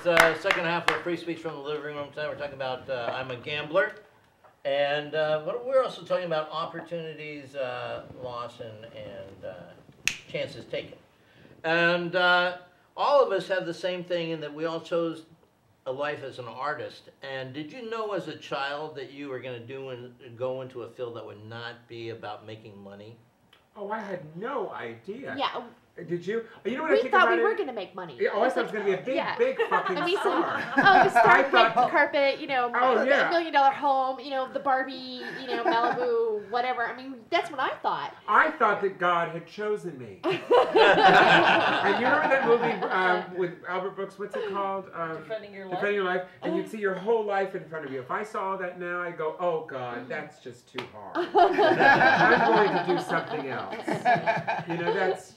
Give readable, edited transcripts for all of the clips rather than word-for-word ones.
second half of Free Speech from the Living Room tonight. We're talking about I'm a Gambler. And we're also talking about opportunities lost and chances taken. And all of us have the same thing in that we all chose a life as an artist. And did you know as a child that you were going to go into a field that would not be about making money? Oh, I had no idea. Yeah. Did you? You know what We I think thought about we were going to make money. Yeah, I thought it was going to be a big, big fucking star. Star red carpet, you know, $1 million home, you know, the Barbie, you know, Malibu, whatever. I mean, that's what I thought. I thought that God had chosen me. And you remember that movie with Albert Brooks? What's it called? Defending Your Life. Defending Your Life. And you'd see your whole life in front of you. If I saw that now, I'd go, oh God, that's just too hard. I'm going to do something else. You know, that's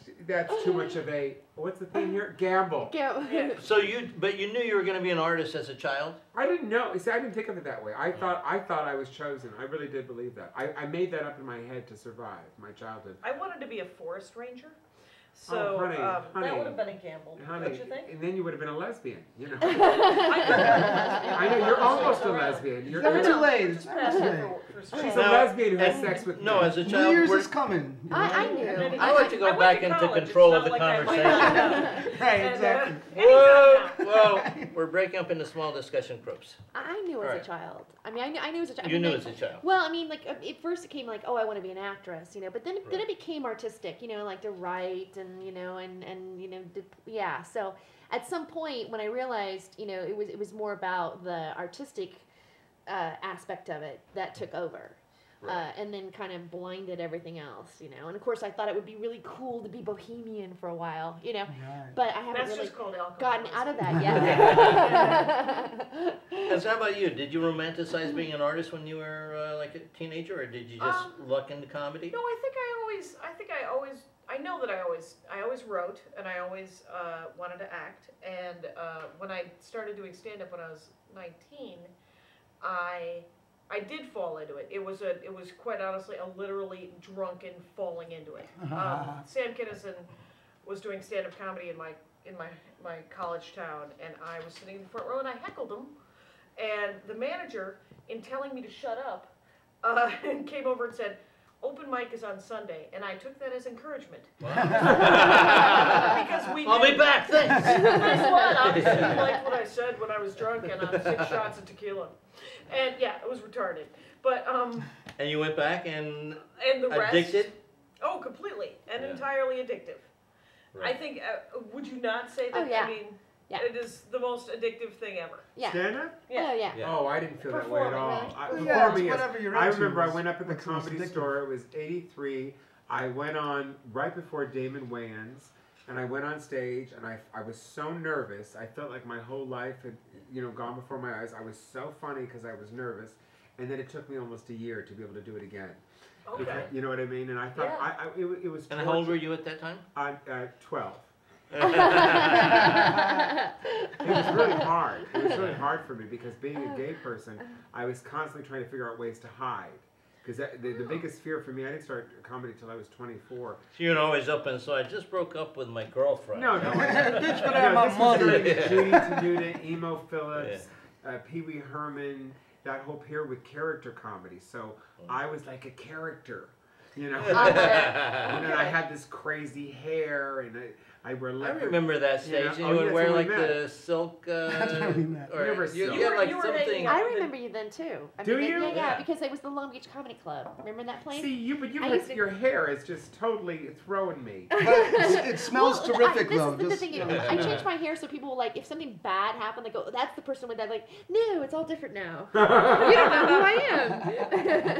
too much of a, what's the thing here? Gamble. Yeah. So but you knew you were going to be an artist as a child? I didn't know. See, I didn't think of it that way. I thought I was chosen. I really did believe that. I made that up in my head to survive my childhood. I wanted to be a forest ranger. So honey, that would have been a gamble, don't you think? And then you would have been a lesbian, you know. I know, you're almost a lesbian. You're never too late. It's never too late. She's a lesbian who has sex with No, as a child. New Year's is coming. I knew. I like to go back into control of the conversation. Right, exactly. Whoa, we're breaking up into small discussion groups. I knew as a child. I mean, I knew as a child. You knew as a child. Well, I mean, like at first it came like, oh, I want to be an actress, you know. But then it became artistic, you know, like to write and you know and you know yeah. So at some point when I realized, you know, it was more about the artistic aspect of it that took over. Right. And then kind of blinded everything else, you know. And of course, I thought it would be really cool to be bohemian for a while, you know. Right. But I haven't really gotten out of that yet. And so how about you? Did you romanticize being an artist when you were like a teenager, or did you just luck into comedy? No, I know that I always wrote, and I always wanted to act. And when I started doing stand-up when I was 19, I did fall into it. It was quite honestly a literally drunken falling into it. Sam Kinison was doing stand-up comedy in my college town, and I was sitting in the front row and I heckled him. And the manager, in telling me to shut up, came over and said, "Open mic is on Sunday," and I took that as encouragement. Wow. Because I'll be back. Thanks. Guess what? Obviously, you liked what I said when I was drunk and on 6 shots of tequila, and yeah, it was retarded. But And you went back and the rest, addicted? Oh, completely and entirely addictive. Right. I think. Would you not say that? Oh, yeah. I mean. Yeah. It is the most addictive thing ever. Yeah. Stand-up? Yeah. Yeah. Oh, I didn't feel that way at all. Whatever you're into. I remember I went up at the Comedy Store. It was '83. I went on right before Damon Wayans, and I went on stage, and I was so nervous. I felt like my whole life had, you know, gone before my eyes. I was so funny because I was nervous, and then it took me almost a year to be able to do it again. Okay. Because, you know what I mean? And I thought it was. And how old were you at that time? 12. It was really hard. It was really hard for me because being a gay person, I was constantly trying to figure out ways to hide. Because the biggest fear for me, I didn't start comedy till I was 24. So you're always up and so I just broke up with my girlfriend. No. Bitch, but I have my money. Judy Tenuta, Emo Phillips, Pee Wee Herman, that whole period with character comedy. So I was like a character. You know, and then I had this crazy hair, and I wear leopard. I remember that stage, and you would wear like the silk. That's where we met. Or you had like something. I remember you then too. Do you? Yeah, because it was the Long Beach Comedy Club. Remember that place? See, your hair is just totally throwing me. But it smells terrific, though. This is the thing. I changed my hair so people will, like, if something bad happened, they go, "That's the person with that." Like, no, it's all different now. You don't know who I am.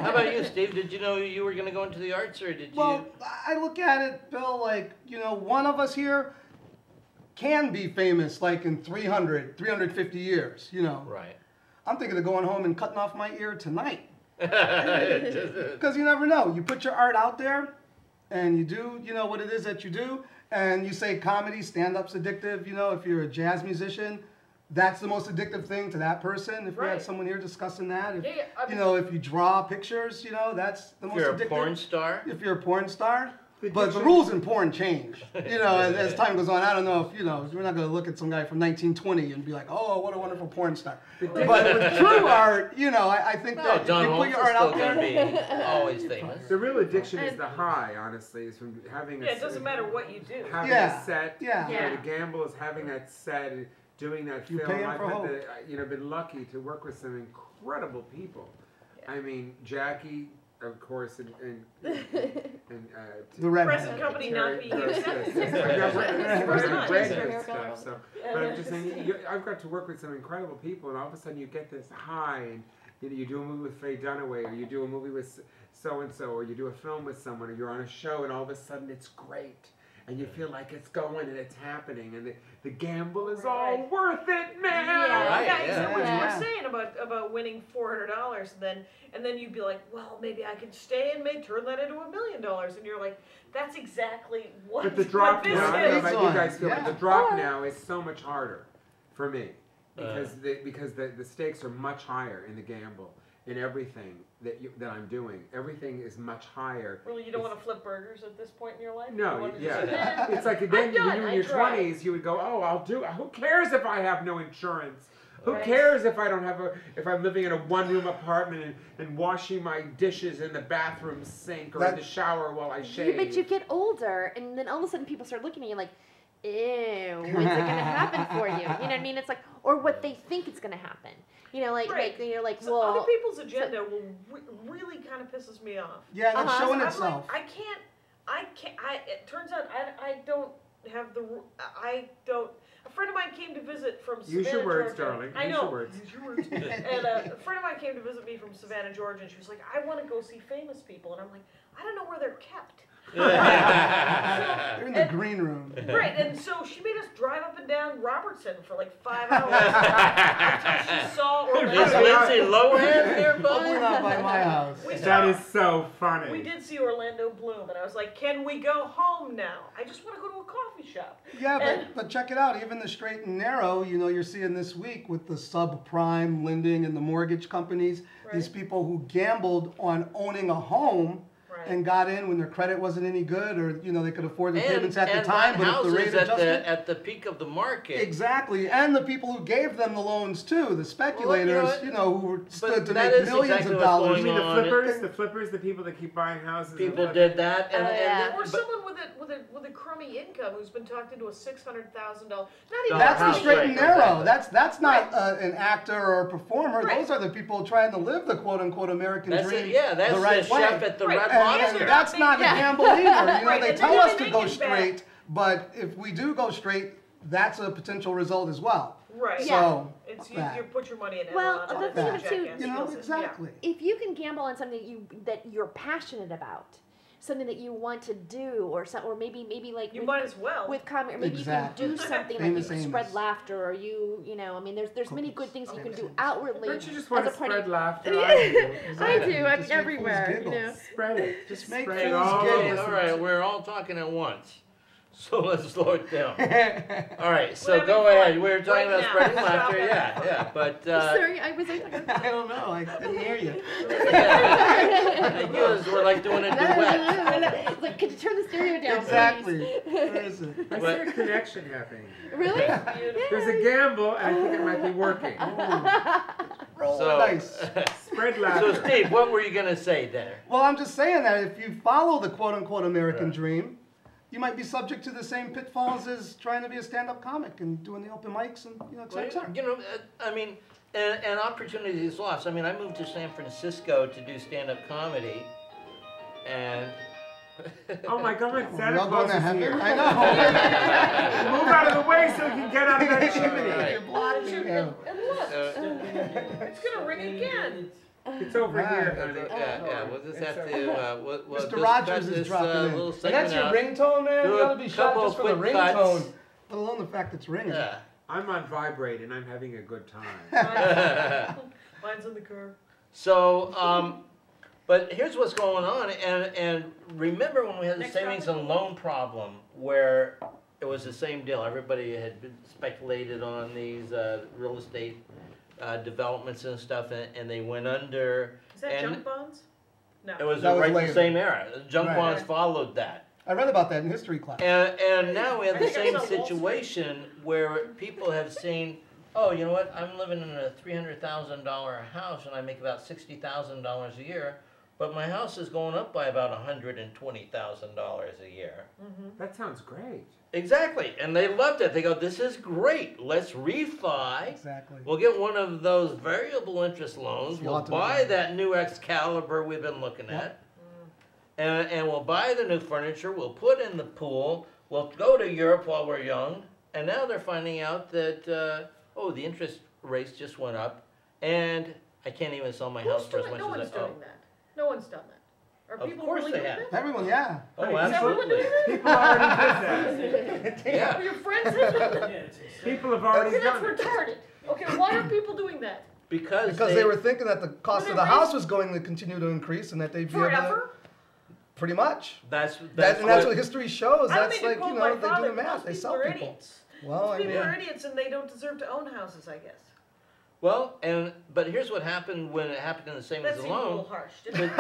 How about you, Steve? Did you know you were going to go into the arts, or did you? Well, I look at it, Bill, like, you know, one of us here can be famous like in 350 years, you know. Right. I'm thinking of going home and cutting off my ear tonight. Because you never know. You put your art out there and you do, you know, what it is that you do. And you say comedy, stand-up's addictive. You know, if you're a jazz musician, that's the most addictive thing to that person. If we had someone here discussing that. If, you know, if you draw pictures, you know, that's the most addictive. If you're a porn star? If you're a porn star. But the rules in porn change, you know, as time goes on. I don't know if, you know, we're not going to look at some guy from 1920 and be like, oh, what a wonderful porn star. But with true art, you know, I think that if John you put Holmes your is art still out going there. to be always famous. The real addiction is the high, honestly, is from having Yeah, it doesn't matter what you do. having Yeah. a set. Yeah. You know, the gamble is having that set, and doing that You film. pay 'em I've for had hope. you know, been lucky to work with some incredible people. Yeah. I mean, Jackie, of course, and The redhead. Present company not being Terri used. Joyce, It's yes, first time. great Yes, good sir. stuff. So, but I'm just saying, I've got to work with some incredible people, and all of a sudden you get this high, and you know, you do a movie with Faye Dunaway, or you do a movie with so and so, or you do a film with someone, or you're on a show, and all of a sudden it's great. And you feel like it's going and it's happening, and the gamble is all Right. worth it, man. Yeah, Right, yeah, yeah. so what you Yeah. were saying about winning $400, and then you'd be like, well, maybe I could stay and may turn that into $1 million, and you're like, that's exactly what. But the drop what this now, I don't know is. about you guys feel, Yeah. but the drop Or- now is so much harder for me because the stakes are much higher in the gamble, in everything that I'm doing. Everything is much higher. Really, you don't want to flip burgers at this point in your life? You No, want to yeah. just, "Eh, It's like then I'm when you done, were in I your tried." 20s, you would go, oh, I'll do. Who cares if I have no insurance? Who Right. cares if I don't have if I'm living in a one-room apartment and washing my dishes in the bathroom sink or in the shower while I shave? Yeah, but you get older, and then all of a sudden people start looking at you like, ew, when's it gonna happen for you? You know what I mean? It's like, or what they think is gonna happen. You know, like, Right. you're like, So well, other people's agenda will really kind of pisses me off. Yeah, and it's Uh-huh. showing I'm itself. like, it turns out I don't have I don't. A friend of mine came to visit from Savannah, Use your words, Georgia. darling. I Use know. your words. Use your words. And a friend of mine came to visit me from Savannah, Georgia, and she was like, I want to go see famous people. And I'm like, I don't know where they're kept. They're in the And- green room. Right, and so she made us drive up and down Robertson for like 5 hours until she saw Is Orlando. Lindsay Lohan Hopefully nearby? not by my house. We That saw- is so funny. We did see Orlando Bloom, and I was like, can we go home now? I just want to go to a coffee shop. Yeah, And- but check it out. Even the straight and narrow, you know, you're seeing this week with the subprime lending and the mortgage companies, these Right. people who gambled on owning a home Right. and got in when their credit wasn't any good, or you know they could afford the payments at the and time, bought but if the houses rate adjusted. at the peak of the market. Exactly, and the people who gave them the loans too, the speculators, what? you know, who stood to that make is millions exactly of what's dollars. You mean the on. flippers, the people that keep buying houses. and People flipping? did that, and, Oh, yeah. Or but- someone with a crummy income who's been talked into a $600,000. Not even That's the house straight rate, and narrow. exactly. That's not an actor or a performer. Right. Those are the people trying to live the quote unquote American that's dream it. Yeah, that's the right way. chef at the Right. Red And Lobster. that's not a Yeah. gamble either. You know, Right, they and tell then us they to make go it straight, but if we do go straight, that's a potential result as well. Right. So, It's that. you put your money in Well, Enron, the and thing then of it too, Jackass you know, steals it. exactly. if you can gamble on something that you're passionate about, something that you want to do, or maybe like You with, might as well. with comedy, or maybe Exactly. you can do something Famous like you spread Amos. laughter, or you know, I mean, there's many good things you can do outwardly. Don't you just want to as a party. spread laughter? Yeah. I do. I do. I'm Just make everywhere. fools You know. Spread it. Just make spread it fools all giggle. Okay, over. all right, we're all talking at once. So let's slow it down. All right, so We're go having ahead. fun We were talking right about now. spreading Stop laughter. having Yeah, fun. yeah. But Sorry, I was. I don't know. I didn't hear you. we're like doing a duet. It's like, could you turn the stereo down, Exactly. please? Where is it? I see a connection happening. Really? There's a gamble, and I think it might be working. Roll So, dice. Spread so laughter. Steve, what were you gonna say there? Well, I'm just saying that if you follow the quote unquote American dream, you might be subject to the same pitfalls as trying to be a stand-up comic and doing the open mics and you know, et Well, cetera. you know, I mean, and opportunities lost. I mean, I moved to San Francisco to do stand-up comedy, and Oh my God, We're Santa all Claus going to is heaven. here. I know. Move out of the way so we can get out of that chimney. Right. You're blocking him. And look, it's gonna ring again. It's over Right. here, honey. yeah, we'll just have It's to. We'll Mr. just Rogers cut is this, dropping in. little And segment that's your out. ringtone, man? Do You a gotta be shot couple just for the quick cuts. ringtone. Let alone the fact it's ringing. Yeah. I'm on vibrate and I'm having a good time. Mine's in the car. So, but here's what's going on, and remember when we had the Next savings topic. and loan problem, where it was the same deal. Everybody had been speculated on these real estate developments and stuff, and they went under. Is that And- junk bonds? No. It was That was right in later. the same era. Junk Right. bonds followed that. I read about that in history class. And now we have I the think I same saw Wall Street. situation where people have seen, oh, you know what, I'm living in a $300,000 house and I make about $60,000 a year, but my house is going up by about $120,000 a year. That sounds great. Exactly, and they loved it. They go, this is great, let's refi. Exactly. We'll get one of those variable interest loans, The we'll ultimate buy loan. that new Excalibur we've been looking at, and we'll buy the new furniture, we'll put in the pool, we'll go to Europe while we're young, and now they're finding out that, oh, the interest rates just went up, and I can't even sell my house for as much No as one's I owe. doing that. No one's done that. Are Of people course really they doing have. that? Everyone, yeah. Oh, Is everyone absolutely. doing that? People already did that. Yeah. Your friends have done that? People have already Okay, that's done it. retarded. Okay, why are people doing that? Because Because they were thinking that the cost Were of they the house raised- was going to continue to increase and that they'd be able to, Forever? pretty much. That's That's what history shows. I don't That's mean like, to quote you my know, they father, do the math, most they people sell are people. idiots. Well, I People mean, are idiots and they don't deserve to own houses, I guess. Well, but here's what happened when it happened in the same That as seems the a little loan. harsh, didn't it?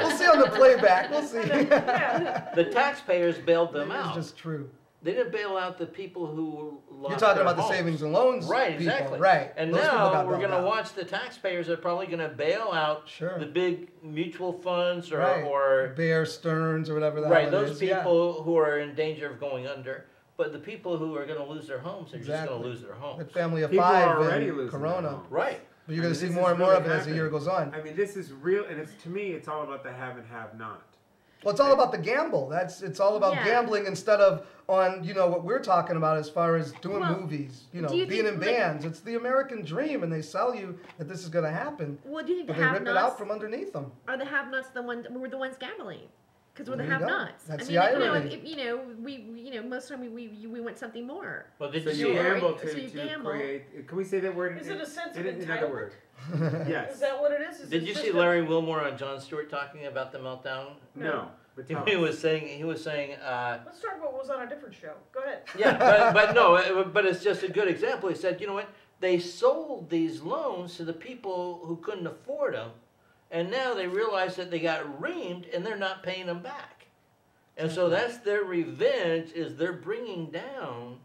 we'll see on the playback, we'll see. Yeah. The taxpayers bailed them It's out. just true. They didn't bail out the people who lost You're talking their about the homes. savings and loans Right, people, exactly. right. And Those people now got we're bailed going to out. watch the taxpayers are probably going to bail out Sure. the big mutual funds Right. or Bear Stearns or whatever that right, one those is, yeah. people who are in danger of going under. But the people who are going to lose their homes are just going Exactly. to lose their homes. That family of People five are already and losing Corona. their homes. Right. But you're going to see This more is and more really of it as the year happening. goes on. I mean, this is real, and to me, it's all about the have and have not. Well, it's all about the gamble. It's all about Yeah. gambling instead of on, you know, what we're talking about as far as doing Well, movies, you know, do you being think, in like- bands. It's the American dream, and they sell you that this is going to happen, Well, do you think but the they rip it out have-nots from underneath them. are the have-nots we're the ones gambling? Because we're the There you go. have-nots. That's I the mean, you know, irony. if, you know, most of the time we want something more. Well, did So you you see? gamble So you to gamble. create. Can we say that word? Is it a sense in of another word? Yes. Is that what it is? Did you see Larry Wilmore on Jon Stewart talking about the meltdown? No. But tell He us. was saying. Let's talk about what was on a different show. Go ahead. Yeah, but no, but it's just a good example. He said, you know what? They sold these loans to the people who couldn't afford them, and now they realize that they got reamed and they're not paying them back. And so that's their revenge, is they're bringing down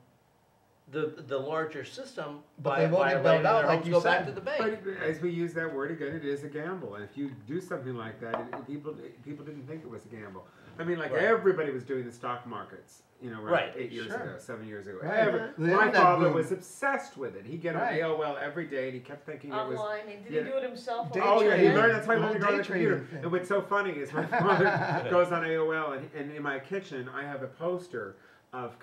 the larger system But by they will get letting bailed out, their like homes you go back said. to the bank. But as we use that word again, it is a gamble. And if you do something like that, people didn't think it was a gamble. I mean, like Right. everybody was doing the stock markets, you know, Right. 8 years Sure. ago, 7 years ago. Right. My The internet father boom. was obsessed with it. He'd get on Right. AOL every day, and he kept thinking it was. Online. And did yeah. he do it himself? Day Oh yeah, he trading. learned. That's why he The learned to whole go on the day trading computer. thing. And what's so funny is my father goes on AOL, and in my kitchen I have a poster of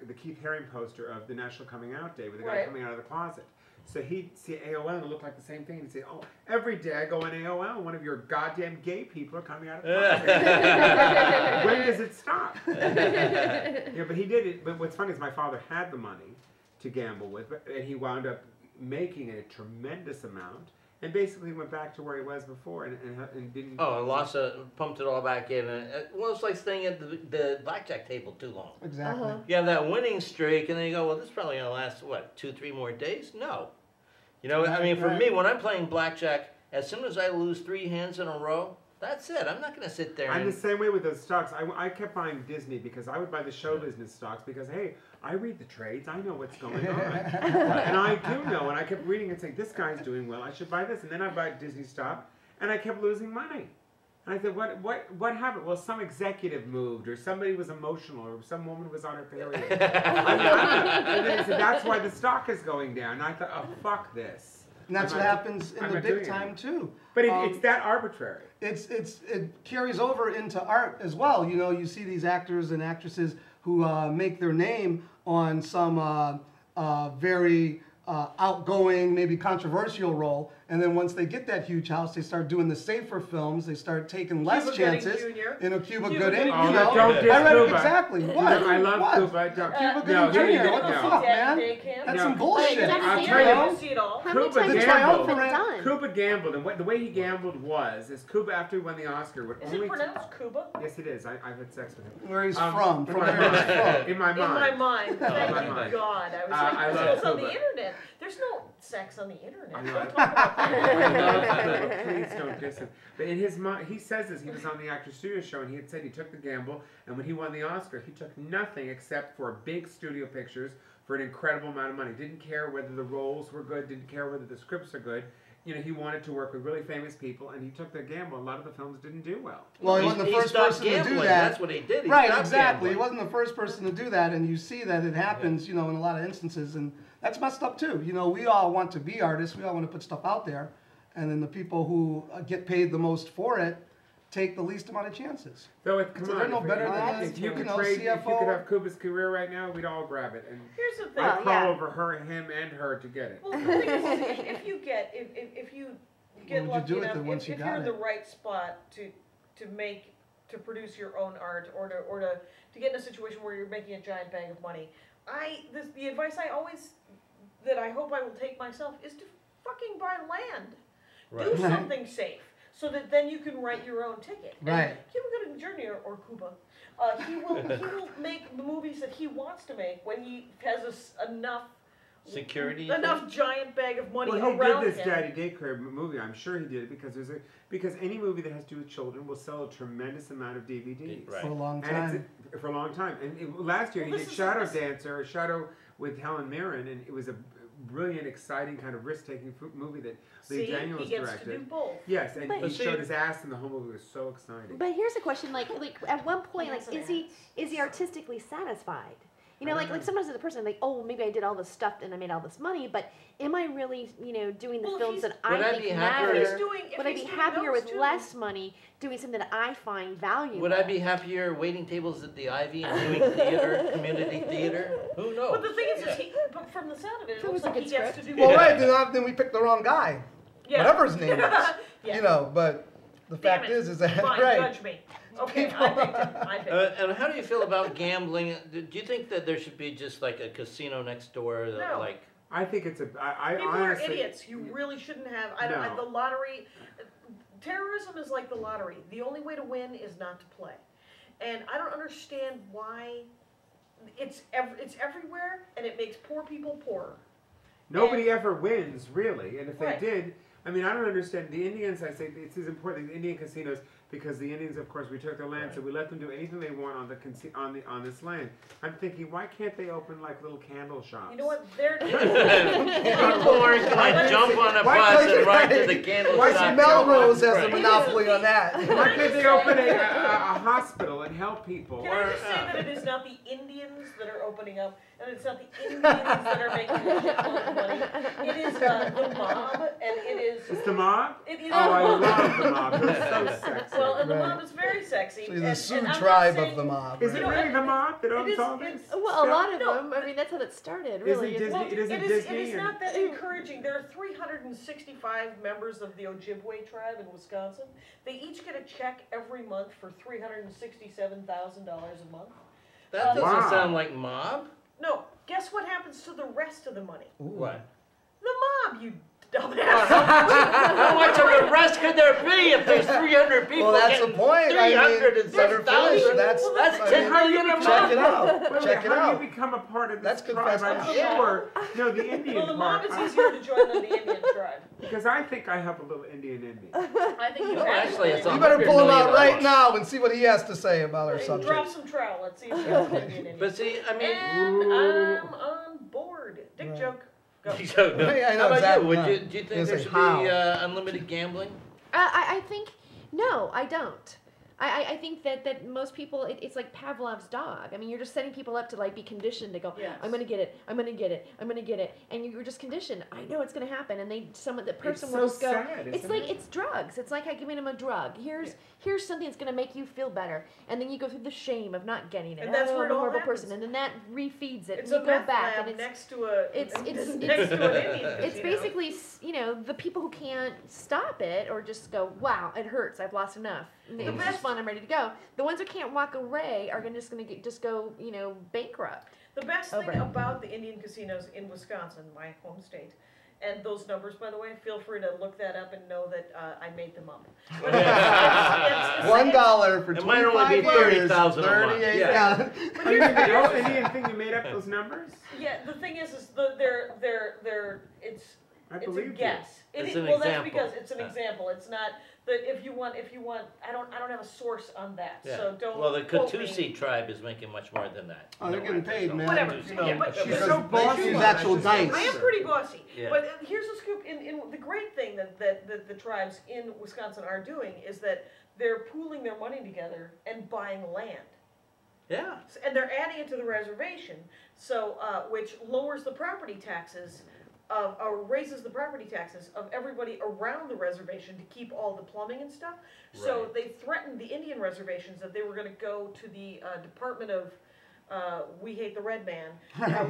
the Keith Haring poster of the National Coming Out Day with the guy Right. coming out of the closet. So he'd see AOL and it looked like the same thing. He'd say, "Oh, every day I go on AOL, and one of your goddamn gay people are coming out of the closet. When does it stop?" Yeah, but he did it. But what's funny is my father had the money to gamble with, and he wound up making a tremendous amount, and basically went back to where he was before, and didn't. Oh, and lost pumped it all back in. And well, it's like staying at the blackjack table too long. Exactly. Uh-huh. You have that winning streak, and then you go, well, this is probably going to last, what, 2-3 more days? No. You know, I mean, for Right. me, when I'm playing blackjack, as soon as I lose 3 hands in a row, that's it. I'm not going to sit there I'm and... the same way with those stocks. I kept buying Disney because I would buy the show business stocks because, hey, I read the trades. I know what's going on. And I do know. And I kept reading and saying, this guy's doing well. I should buy this. And then I buy Disney stock. And I kept losing money. And I said, what happened? Well, some executive moved, or somebody was emotional, or some woman was on her period. And then I said, that's why the stock is going down. And I thought, oh, fuck this. And that's I'm what not- happens in I'm the not big doing it time anymore. too. But it's that arbitrary. It carries over into art as well. You know, you see these actors and actresses who make their name on some very outgoing, maybe controversial role, and then once they get that huge house, they start doing the safer films. They start taking less Cuba Gooding chances. Jr. In a Cuba Cuba Gooding, Gooding you Oh, know. don't diss I read Cuba. exactly. You What? know, I love What? Cuba. Cuba Gooding No, Jr. here you What the go. fuck, man? Day camp. That's No. some bullshit. Wait, I'll you tell you. know? See it all. How many Cuba times The have gambled. you been done? Cuba gambled, and the way he gambled was, Cuba, after he won the Oscar, would Is only... it pronounced Cuba? Yes, it is. I've had sex with him. Where he's In from my where he's mind. from. In my In my mind. mind. Thank my you, mind. God. I was I like, love this was on Cuba. the internet. There's no sex on the internet. I know. Don't talk about that. Please don't diss him. But in his mind, he says this. He was on the Actors Studio show, and he had said he took the gamble, and when he won the Oscar, he took nothing except for big studio pictures for an incredible amount of money. Didn't care whether the roles were good. Didn't care whether the scripts are good. You know, he wanted to work with really famous people, and he took the gamble. A lot of the films didn't do well. Well, he wasn't the first person to do that. That's what he did. He Right, stopped exactly. gambling. He wasn't the first person to do that, and you see that it happens, you know, in a lot of instances, and that's messed up too. You know, we all want to be artists. We all want to put stuff out there, and then the people who get paid the most for it take the least amount of chances. Though, come So on, they're no better than if you you could know, trade, if you CFO. could have Kuba's career right now, we'd all grab it, and Here's the thing. I'd crawl yeah. over him and her to get it. Well, the thing is, if you get Well, would you lucky do it enough, then once if you you're got in the it? right spot to produce your own art or to get in a situation where you're making a giant bag of money, the advice that I hope I will take myself is to fucking buy land. Right. Do something safe so that then you can write your own ticket. And Right. he will go to Journey or Cuba. He will make the movies that he wants to make when he has enough Security. giant bag of money Well, he around did this him. Daddy Daycare movie. I'm sure he did it because any movie that has to do with children will sell a tremendous amount of DVDs. Right. For a long And time. for a long time. And last year Well, he this did is Shadow this- Dancer, or Shadow with Helen Mirren, and it was a brilliant, exciting kind of risk-taking movie that Lee See, Daniels he gets directed. to do both. Yes, and But- he see- showed his ass, and the whole movie was so exciting. But here's a question: like at one point, Yes, like it is he artistically satisfied? You know, like sometimes as a person, like, oh, maybe I did all this stuff and I made all this money, but am I really, you know, doing the Well, films he's- that Would I I be think happier- matter? If he's Would I be doing happier those with too. less money doing something that I find valuable? Would I be happier waiting tables at the Ivy and doing theater, community theater? Who knows? But the thing is, but from the sound of it, If it it was looks a like he good gets to script. do Well, both. right, then we picked the wrong guy. Yeah. Whatever his name is. Yeah. You know, but the Damn fact it. is that, Fine, right. judge me. Okay, I picked him. I picked him. And how do you feel about gambling? Do you think that there should be just like a casino next door that No. like? I think it's I People honestly, are idiots. You really shouldn't have. No. The lottery, terrorism is like the lottery. The only way to win is not to play, and I don't understand why. It's everywhere, and it makes poor people poorer. Nobody ever wins, really. And if they Right. did, I mean, I don't understand. The Indians, I say, it's as important, the Indian casinos, because the Indians, of course, we took their land, so we let them do anything they want on this land. I'm thinking, why can't they open like little candle shops? You know what? They're People aren't gonna jump on a Why bus can't and ride they- to the candle why shop. should Melrose has Right. a monopoly on that. Why can't they open a hospital and help people? Can I just say that it is not the Indians that are opening up, and it's not the Indians that are making a shitload of money. It is the mob, and it is. It's the mob? It is Oh, I love the mob. They're so sexy. Well, and the Right. mob is very sexy. So and, the Sioux and I'm not tribe saying- of the mob. Is right? it know, really the mob that It owns is- all this? it's- Well, a lot of No. them. I mean, that's how it started. Isn't Really. Disney- Well, it isn't it Disney is and- not that encouraging. There are 365 members of the Ojibwe tribe in Wisconsin. They each get a check every month for $367,000 a month. That doesn't Wow. sound like mob. No, guess what happens to the rest of the money? What? The mob, you dumbass. How much of the rest could there be if there's 300 people Well, that's the getting point. I mean, 306,000? let her finish. That's That's I 10 mean, million a check month. it out. Wait, Check it how out. do you become a part of That's this tribe? I'm confessed. Yeah. sure. No, the Indian Well, the mob part. is easier to join than the Indian tribe. Because I think I have a little Indian in me. I think you No, have actually, it's to. You better 100 pull him out million right dollars. now and see what he has to say about our Drop subject. some trowel. Let's see if you have an Indian in you. But see, I mean, And I'm on board. Dick Right. joke. Go. so, no. Yeah, I know How about exactly. you? Yeah. Do you Gonna think there say should how. be unlimited gambling? I think no, I don't. I think that most people it's like Pavlov's dog. I mean, you're just setting people up to like be conditioned to go. Yes. I'm gonna get it. I'm gonna get it. I'm gonna get it. And you're just conditioned. I know it's gonna happen. And the person It's will so just go. sad, It's isn't like it? it's drugs. It's like giving them a drug. Here's something that's gonna make you feel better. And then you go through the shame of not getting it. And that's where I'm it a all horrible happens. person. And then that refeeds it. It's and a you go meth back lab and it's next to a it's next to an Indian. it's casino. basically, the people who can't stop it or just go, wow, it hurts, I've lost enough. It was just best- fun, I'm ready to go. The ones who can't walk away are just gonna go, bankrupt. The best Over thing it. about the Indian casinos in Wisconsin, my home state, and those numbers, by the way, feel free to look that up and know that I made them up. But $1 for It might only 25 be years. 30,000 a month. 38. Yeah. Yeah. Are you the Indian thing you made up those numbers? Yeah, the thing is I It's a believe you. guess. It's Is, an well, that's example. because it's an example. It's not that if you want, I don't have a source on that. Yeah. So don't. Well, the quote me. Katusi tribe is making much more than that. Oh, they're getting paid, man. Whatever. You know, Yeah, but She's because so bossy. she's That's actual just dice. I am pretty bossy. Yeah. But here's the scoop. In the great thing that the tribes in Wisconsin are doing is that they're pooling their money together and buying land. Yeah. And they're adding it to the reservation, so which lowers the property taxes or raises the property taxes of everybody around the reservation to keep all the plumbing and stuff. So Right. they threatened the Indian reservations that they were going to go to the Department of We Hate the Red Man,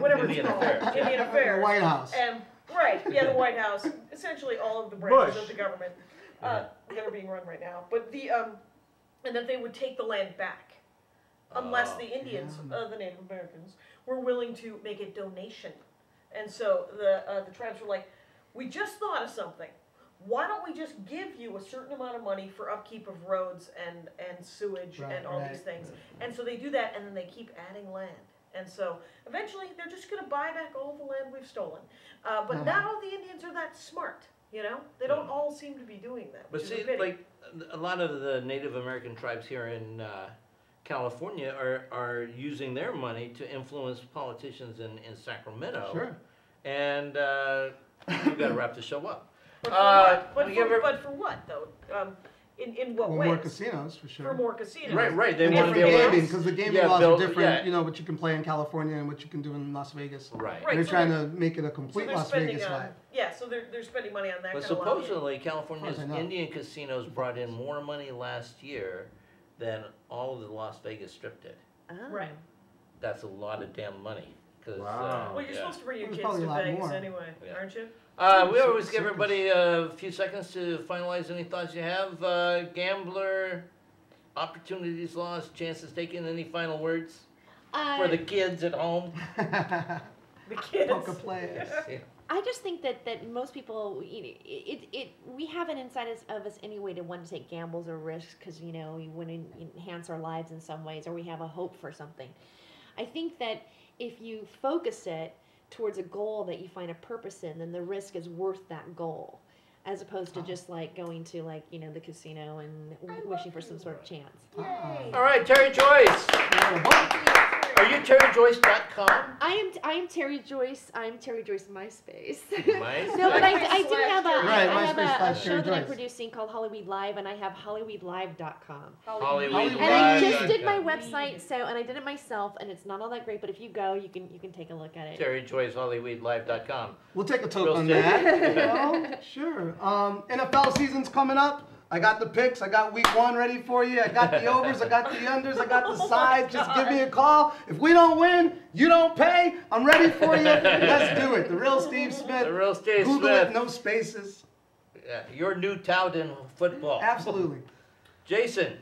whatever Indian it's called, Affairs, yeah. Indian Affairs, The White House. and the White House, essentially all of the branches Bush. of the government that are being run right now. But the and that they would take the land back. Unless the Indians, the Native Americans, were willing to make a donation. And so the tribes were like, we just thought of something. Why don't we just give you a certain amount of money for upkeep of roads and sewage and all these things? And so they do that, and then they keep adding land. And so eventually they're just going to buy back all the land we've stolen. But not all the Indians are that smart, you know? They don't all seem to be doing that. But which is see, a pity. like a lot of the Native American tribes here in California are using their money to influence politicians in Sacramento. Sure. And we've got to wrap the show up. But for we give her- but for what though? In what Well, ways? more casinos, for sure. For more casinos. Right. They And want to different be able gaming, to. because the gaming Yeah, laws Bill, are different, yeah. you know, what you can play in California and what you can do in Las Vegas. Right. Right. They're so trying they're- to make it a So complete they're Las spending Vegas on vibe. so they're spending money on that But kind of lobbying. supposedly California's As I know. Indian casinos brought in more money last year than all of the Las Vegas Strip did. Oh. Right. That's a lot of damn money. 'Cause, Wow. Well, you're supposed to bring your There's kids probably to a lot Vegas more. anyway, Yeah. aren't you? we always give Circus. everybody a few seconds to finalize any thoughts you have. Gambler, opportunities lost, chances taken. Any final words for the kids at home? The kids. Poker players. I just think that most people, you know, we have it inside of us anyway to want to take gambles or risks because, you know, we want to enhance our lives in some ways or we have a hope for something. I think that if you focus it towards a goal that you find a purpose in, then the risk is worth that goal, as opposed to just like going to like, you know, the casino and wishing for some sort of chance. Yay. All right, Terri Joyce. Are you TerriJoyce.com? I am Terri Joyce. I'm Terri Joyce MySpace. MySpace? No, but I do have a, Right, I have MySpace a / show Terri that I'm Joyce. producing called Hollyweed Live, and I have HollyweedLive.com. Hollyweed And I just Live. did my website, so and I did it myself, and it's not all that great. But if you go, you can take a look at it. Terri Joyce, HollyweedLive.com. We'll take a toke Real on estate. that. Well, sure. NFL season's coming up. I got the picks. I got week 1 ready for you. I got the overs. I got the unders. I got the sides. Just give me a call. If we don't win, you don't pay. I'm ready for you. Let's do it. The real Steve Smith. The real Steve Google Smith. it. No spaces. Yeah, your new tout in football. Absolutely. Jason.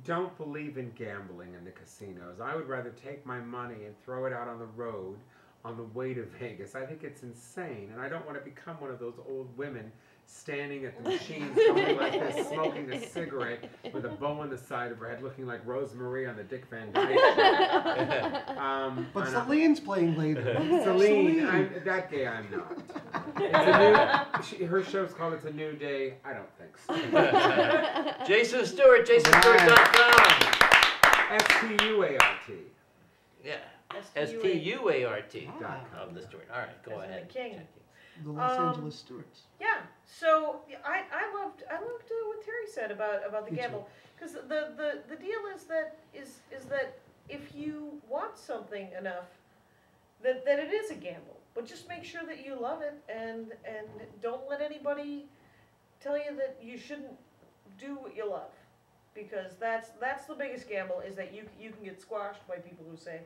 Don't believe in gambling in the casinos. I would rather take my money and throw it out on the road on the way to Vegas. I think it's insane, and I don't want to become one of those old women standing at the machines going like this, smoking a cigarette with a bow on the side of her head, looking like Rosemary on the Dick Van Dyke Show. But and Celine's playing later. Celine, that gay I'm not. It's a new, her show's called It's a New Day. I don't think so. Jason Stuart, JasonStewart.com. S-T-U-A-R-T. Yeah. S-T-U-A. S-T-U-A-R-T. Ah. Of the Stuart. All right, go As in ahead. the king. Jackie. The Los Angeles Stewarts. Yeah. So I loved what Terri said about the Me too. gamble, because the deal is that if you want something enough, that it is a gamble, but just make sure that you love it and don't let anybody tell you that you shouldn't do what you love, because that's the biggest gamble, is that you can get squashed by people who say,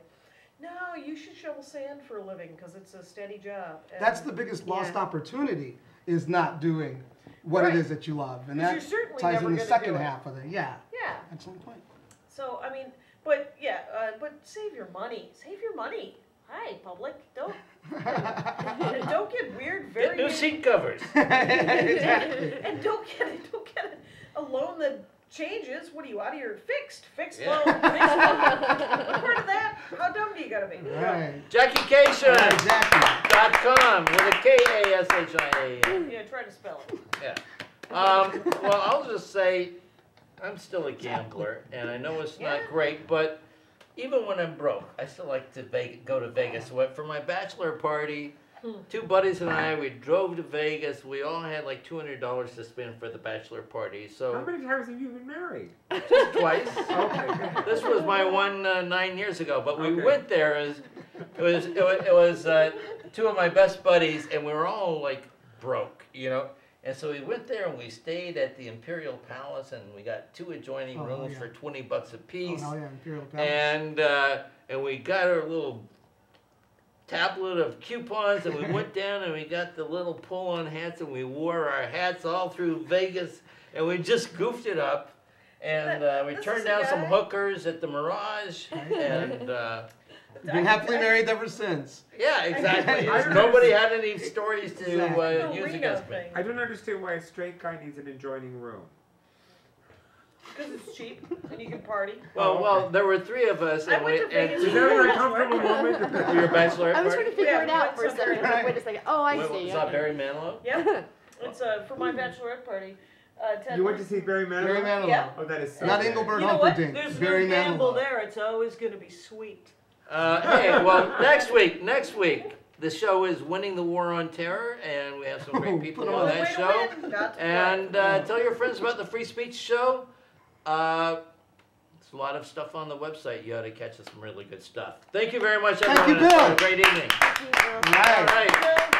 no, you should shovel sand for a living because it's a steady job. And That's the biggest lost Yeah. opportunity, is not doing what Right. it is that you love. And 'Cause that you're certainly ties never in the gonna second do it. half of it. Yeah. Yeah. Excellent point. So I mean, but yeah, but save your money. Save your money. Hi, public. Don't and don't get weird. Get Very new seat covers. Exactly. and don't get a loan that changes. What are you out of your fixed Yeah. loan? Fixed loan. Part of that. How dumb do you gotta be? Right. Jackie Kashian. Exactly. .com with a K-A-S-H-I-A-N. Yeah, try to spell it. Yeah. Well, I'll just say I'm still a gambler, and I know it's not great, but even when I'm broke, I still like to go to Vegas. So for my bachelor party, 2 buddies and I, we drove to Vegas. We all had like $200 to spend for the bachelor party. How So many times have you been married? just twice. Okay, good. This was my one 9 years ago, but we Okay. went there. It was 2 of my best buddies, and we were all like broke, you know. And so we went there and we stayed at the Imperial Palace, and we got 2 adjoining Oh, rooms yeah. for $20 a piece. Oh, yeah, Imperial Palace. And we got our little tablet of coupons, and we went down and we got the little pull-on hats, and we wore our hats all through Vegas, and we just goofed it up. And we This turned is a down some guy- hookers at the Mirage, and Been happily married ever since. yeah, exactly. I don't Nobody had any stories to Exactly. use Reno against me. thing. I don't understand why a straight guy needs an adjoining room. Because it's cheap and you can party. Well, there were 3 of us, I and went we to Vegas. Is that an uncomfortable moment? for your bachelorette I was trying party. to figure Yeah, it we out went for a somewhere. second. I'm like, wait a second. Oh, I Wait, see. was that Okay. Barry Manilow? Yep. It's for my bachelorette party. Ted You went to see Barry Manilow? Barry Manilow. Yeah. Oh, that is so Not good. Engelbert You know what? Humperdinck. There's Barry no gamble Manilow. there. It's always going to be sweet. Hey, well, next week, the show is Winning the War on Terror, and we have some great people Put on on that Way to show. win. Got to And play. tell your friends about the Free Speech Show. There's a lot of stuff on the website. You ought to catch some really good stuff. Thank you very much, Thank everyone. you, Bill. Have a great evening. Thank you, Bill. Right. All right.